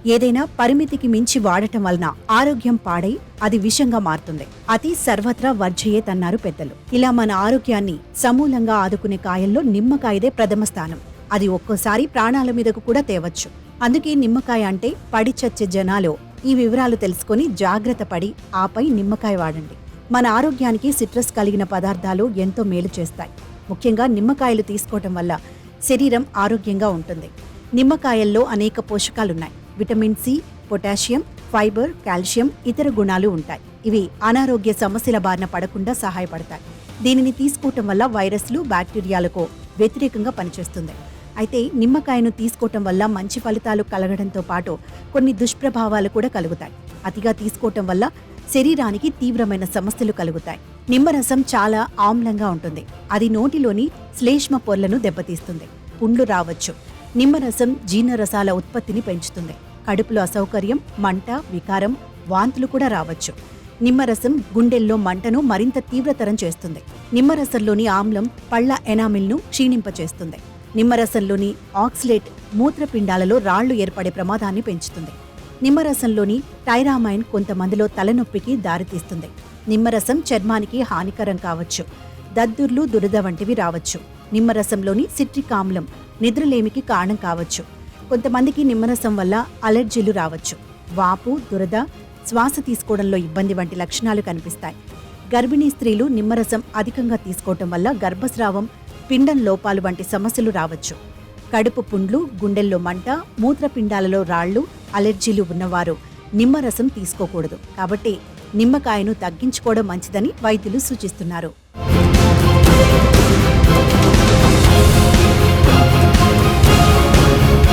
ఏదైనా పరిమితికి మించి వాడటం వలన ఆరోగ్యం పాడై అది విషంగా మారుతుంది. అతి సర్వత్రా వర్జయేతన్నారు పెద్దలు. ఇలా మన ఆరోగ్యాన్ని సమూలంగా ఆదుకునే కాయల్లో నిమ్మకాయదే ప్రథమ స్థానం. అది ఒక్కోసారి ప్రాణాల మీదకు కూడా తేవచ్చు. అందుకే నిమ్మకాయ అంటే పడి చచ్చే జనాలు ఈ వివరాలు తెలుసుకుని జాగ్రత్త పడి ఆపై నిమ్మకాయ వాడండి. మన ఆరోగ్యానికి సిట్రస్ కలిగిన పదార్థాలు ఎంతో మేలు చేస్తాయి. ముఖ్యంగా నిమ్మకాయలు తీసుకోవటం వల్ల శరీరం ఆరోగ్యంగా ఉంటుంది. నిమ్మకాయల్లో అనేక పోషకాలున్నాయి. Vitamin C, potassium, fibre, calcium, ఇతర గుణాలు ఉంటాయి. ఇవి అనారోగ్య సమస్యల బారిన పడకుండా సహాయపడతాయి. దీనిని తీసుకోవటం వల్ల వైరస్లు, బ్యాక్టీరియాలకు వ్యతిరేకంగా పనిచేస్తుంది. అయితే నిమ్మకాయను తీసుకోవటం వల్ల మంచి ఫలితాలు కలగడంతో పాటు కొన్ని దుష్ప్రభావాలు కూడా కలుగుతాయి. అతిగా తీసుకోవటం వల్ల శరీరానికి తీవ్రమైన సమస్యలు కలుగుతాయి. నిమ్మరసం చాలా ఆమ్లంగా ఉంటుంది. అది నోటిలోని శ్లేష్మ పొరలను దెబ్బతీస్తుంది. పుండ్లు రావచ్చు. నిమ్మరసం జీర్ణరసాల ఉత్పత్తిని పెంచుతుంది. కడుపులో అసౌకర్యం, మంట, వికారం, వాంతులు కూడా రావచ్చు. నిమ్మరసం గుండెల్లో మంటను మరింత తీవ్రతరం చేస్తుంది. నిమ్మరసంలోని ఆమ్లం పళ్ల ఎనామిల్ను క్షీణింపచేస్తుంది. నిమ్మరసంలోని ఆక్సలేట్ మూత్రపిండాలలో రాళ్లు ఏర్పడే ప్రమాదాన్ని పెంచుతుంది. నిమ్మరసంలోని టైరామైన్ కొంతమందిలో తలనొప్పికి దారితీస్తుంది. నిమ్మరసం చర్మానికి హానికరం కావచ్చు. దద్దుర్లు, దురద వంటివి రావచ్చు. నిమ్మరసంలోని సిట్రిక్ ఆమ్లం నిద్రలేమికి కారణం కావచ్చు. కొంతమందికి నిమ్మరసం వల్ల అలర్జీలు రావచ్చు. వాపు, దురద, శ్వాస తీసుకోవడంలో ఇబ్బంది వంటి లక్షణాలు కనిపిస్తాయి. గర్భిణీ స్త్రీలు నిమ్మరసం అధికంగా తీసుకోవటం వల్ల గర్భస్రావం, పిండం లోపాలు వంటి సమస్యలు రావచ్చు. కడుపు పుండ్లు, గుండెల్లో మంట, మూత్రపిండాలలో రాళ్లు, అలర్జీలు ఉన్నవారు నిమ్మరసం తీసుకోకూడదు. కాబట్టి నిమ్మకాయను తగ్గించుకోవడం మంచిదని వైద్యులు సూచిస్తున్నారు.